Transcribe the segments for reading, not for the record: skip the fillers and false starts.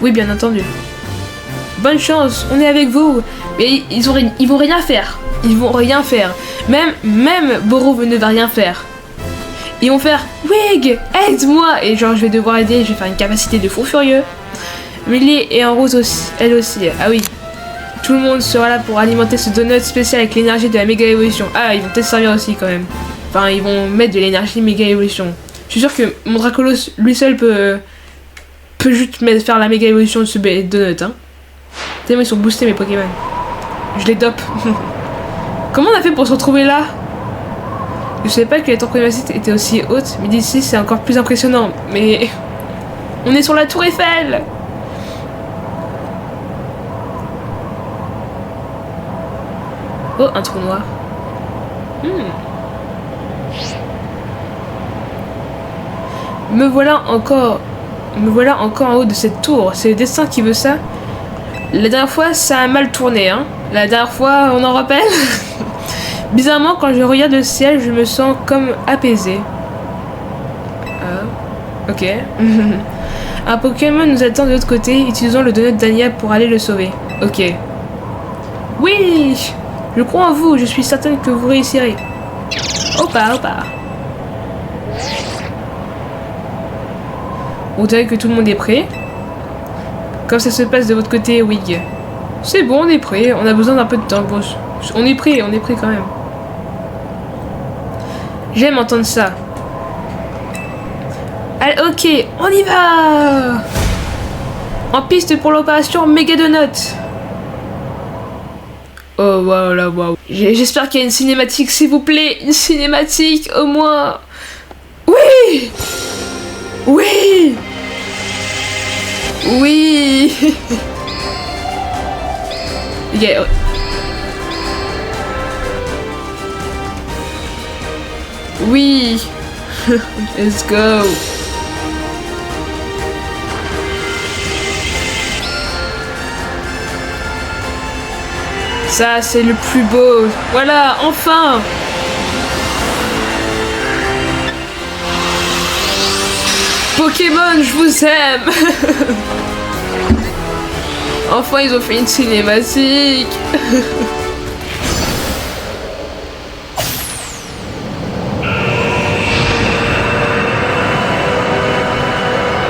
Oui, bien entendu. Bonne chance, on est avec vous. Mais ils vont rien faire. Ils vont rien faire. Même Borov ne va rien faire. Ils vont faire Wig, aide-moi. Et genre, je vais devoir aider, je vais faire une capacité de fou furieux. Millie est en route aussi, elle aussi. Ah oui. Tout le monde sera là pour alimenter ce donut spécial avec l'énergie de la méga évolution. Ah, ils vont peut-être servir aussi quand même. Enfin, ils vont mettre de l'énergie méga évolution. Je suis sûr que mon Dracolos, lui seul, peut juste faire la méga évolution de ce donut. Hein. Tellement ils sont boostés mes Pokémon. Je les dope. Comment on a fait pour se retrouver là? Je savais pas que la tour problématique était aussi haute, mais d'ici c'est encore plus impressionnant. Mais on est sur la tour Eiffel. Oh, un trou noir. Me voilà encore en haut de cette tour. C'est le destin qui veut ça. La dernière fois, ça a mal tourné, hein. La dernière fois, on en rappelle. Bizarrement, quand je regarde le ciel, je me sens comme apaisé. Ah, ok. Un Pokémon nous attend de l'autre côté. Utilisons le donut d'Ania pour aller le sauver. Ok. Oui, je crois en vous. Je suis certaine que vous réussirez. Opa, opa. On dirait que tout le monde est prêt. Comme ça se passe de votre côté, Wig. C'est bon, on est prêt. On a besoin d'un peu de temps. Bon, on est prêt quand même. J'aime entendre ça. Allez, ok, on y va. En piste pour l'opération Mega Donut. Oh, waouh, là, waouh. J'espère qu'il y a une cinématique, s'il vous plaît. Une cinématique, au moins. Oui. Oui. Oui. Yeah. Oui. Let's go. Ça, c'est le plus beau. Voilà, enfin. Pokémon, je vous aime. Enfin, ils ont fait une cinématique.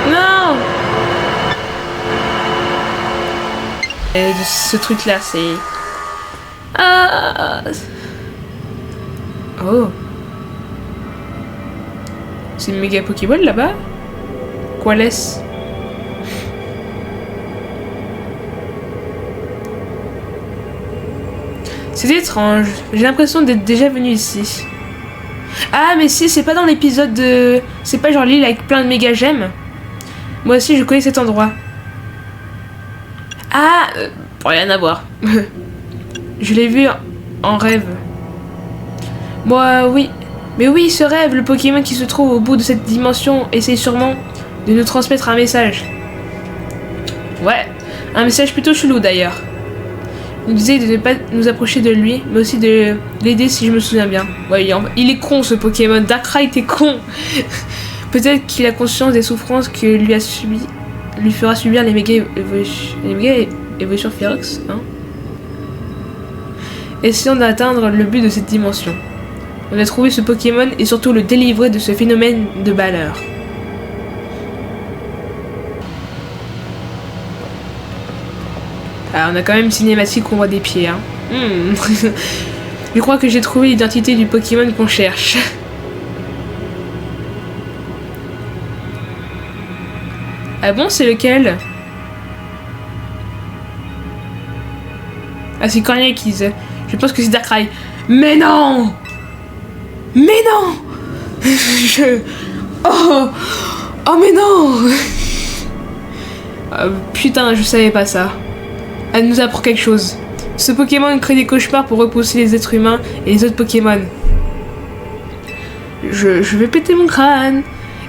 Non. Et ce truc-là, c'est... Ah. Oh. C'est une méga Pokéball là-bas? Quoi laisse? C'est étrange. J'ai l'impression d'être déjà venu ici. Ah, mais si, c'est pas dans l'épisode de... C'est pas genre l'île avec plein de méga gemmes. Moi aussi, je connais cet endroit. Ah, rien à voir. Je l'ai vu en rêve. Moi, oui. Mais oui, ce rêve, le Pokémon qui se trouve au bout de cette dimension essaye sûrement de nous transmettre un message. Ouais, un message plutôt chelou d'ailleurs. Il nous disait de ne pas nous approcher de lui, mais aussi de l'aider si je me souviens bien. Ouais, il est con ce Pokémon. Darkrai, t'es con. Peut-être qu'il a conscience des souffrances que lui fera subir les méga évolutions Férox, hein. Essayons d'atteindre le but de cette dimension. On a trouvé ce Pokémon et surtout le délivrer de ce phénomène de malheur. Ah, on a quand même une cinématique où on voit des pieds, hein. Je crois que j'ai trouvé l'identité du Pokémon qu'on cherche. Ah bon, c'est lequel? Ah, c'est Cornelius. Je pense que c'est Darkrai. Mais non! Mais non! Oh! Oh mais non! Putain, je savais pas ça. Elle nous apprend quelque chose. Ce Pokémon crée des cauchemars pour repousser les êtres humains et les autres Pokémon. Je vais péter mon crâne.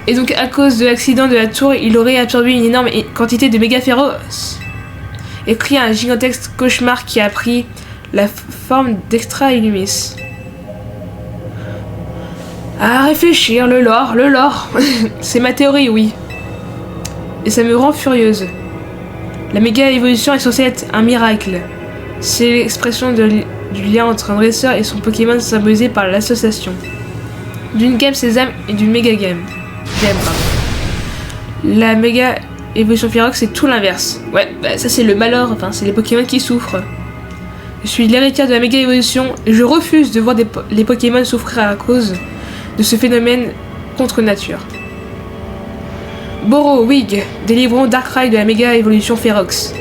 Et donc à cause de l'accident de la tour, il aurait absorbé une énorme quantité de méga féroces. Et créé un gigantesque cauchemar qui a pris la forme d'Extra Illumis. À réfléchir, le lore. C'est ma théorie, oui. Et ça me rend furieuse. La méga évolution est censée être un miracle. C'est l'expression du lien entre un dresseur et son Pokémon symbolisé par l'association d'une Game Sésame et d'une méga game. La méga évolution Ferox, c'est tout l'inverse. Ouais, bah ça c'est le malheur, enfin c'est les Pokémon qui souffrent. Je suis l'héritière de la méga évolution et je refuse de voir les Pokémon souffrir à cause de ce phénomène contre nature. Boro, Wig, délivrons Darkrai de la méga évolution Ferox.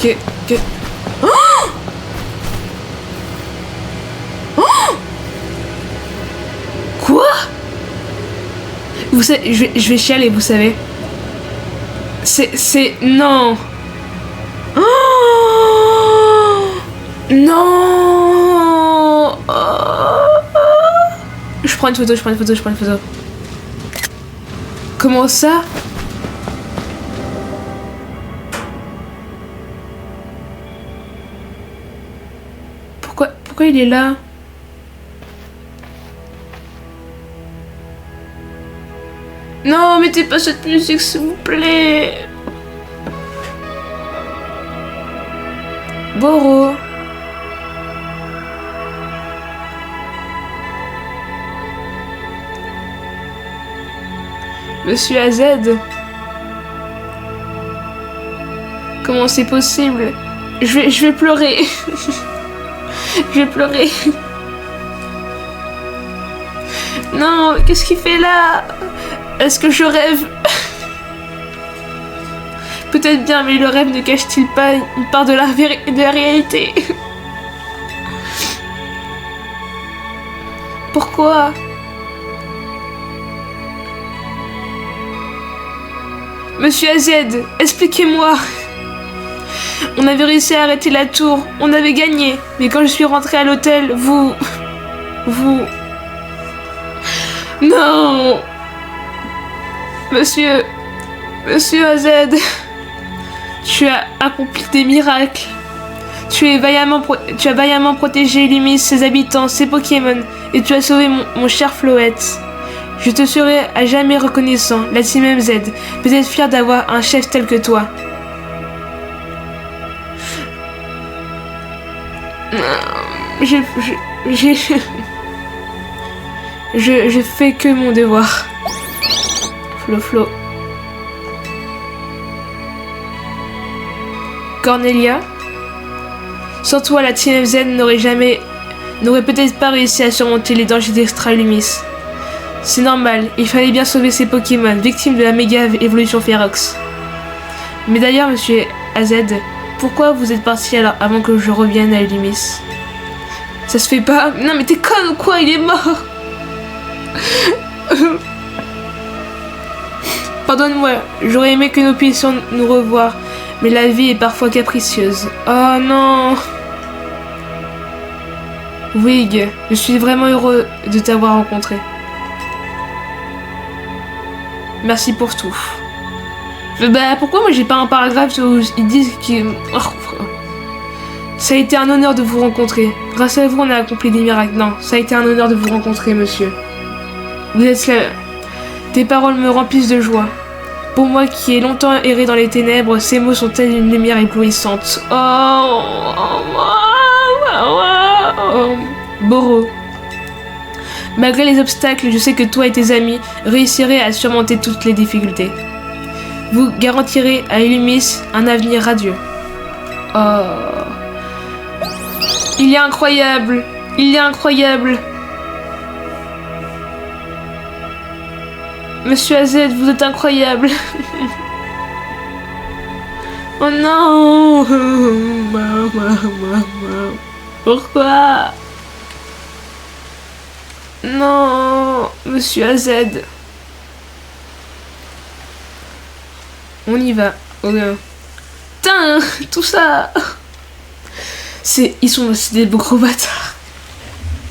Que... Oh, oh, quoi? Vous savez, je vais chialer, vous savez. C'est... Non. Oh, non. Je prends une photo. Comment ça? Pourquoi il est là? Non, mettez pas cette musique, s'il vous plaît. Boro. Monsieur AZ. Comment c'est possible? Je vais pleurer. Je vais pleurer. Non, qu'est-ce qu'il fait là? Est-ce que je rêve? Peut-être bien, mais le rêve ne cache-t-il pas une part de la réalité? Pourquoi? Monsieur AZ, expliquez-moi. On avait réussi à arrêter la tour, on avait gagné. Mais quand je suis rentrée à l'hôtel, vous... Non. Monsieur AZ, tu as accompli des miracles. Tu as vaillamment protégé Lumis, ses habitants, ses Pokémon, et tu as sauvé mon cher Floette. Je te serai à jamais reconnaissant, la Team MZ, peut-être fier d'avoir un chef tel que toi. Je fais que mon devoir. Flo. Cornelia, sans toi, la Team MZ n'aurait peut-être pas réussi à surmonter les dangers d'Extra Lumis. C'est normal, il fallait bien sauver ces Pokémon, victimes de la méga évolution Ferox. Mais d'ailleurs, monsieur AZ, pourquoi vous êtes parti alors avant que je revienne à Lumis? Ça se fait pas. Non mais t'es conne ou quoi? Il est mort. Pardonne-moi, j'aurais aimé que nous puissions nous revoir, mais la vie est parfois capricieuse. Oh non. Wig, je suis vraiment heureux de t'avoir rencontré. Merci pour tout. Bah pourquoi moi j'ai pas un paragraphe où ils disent que... Oh, ça a été un honneur de vous rencontrer. Grâce à vous on a accompli des miracles. Non, ça a été un honneur de vous rencontrer, monsieur. Vous êtes là. Tes paroles me remplissent de joie. Pour moi qui ai longtemps erré dans les ténèbres, ces mots sont telles une lumière éblouissante. Boro. Malgré les obstacles, je sais que toi et tes amis réussirez à surmonter toutes les difficultés. Vous garantirez à Lumis un avenir radieux. Oh. Il est incroyable. Monsieur AZ, vous êtes incroyable. Oh non. Pourquoi? Non, monsieur AZ. On y va. Oh non. Putain, tout ça. C'est des beaux gros bâtards.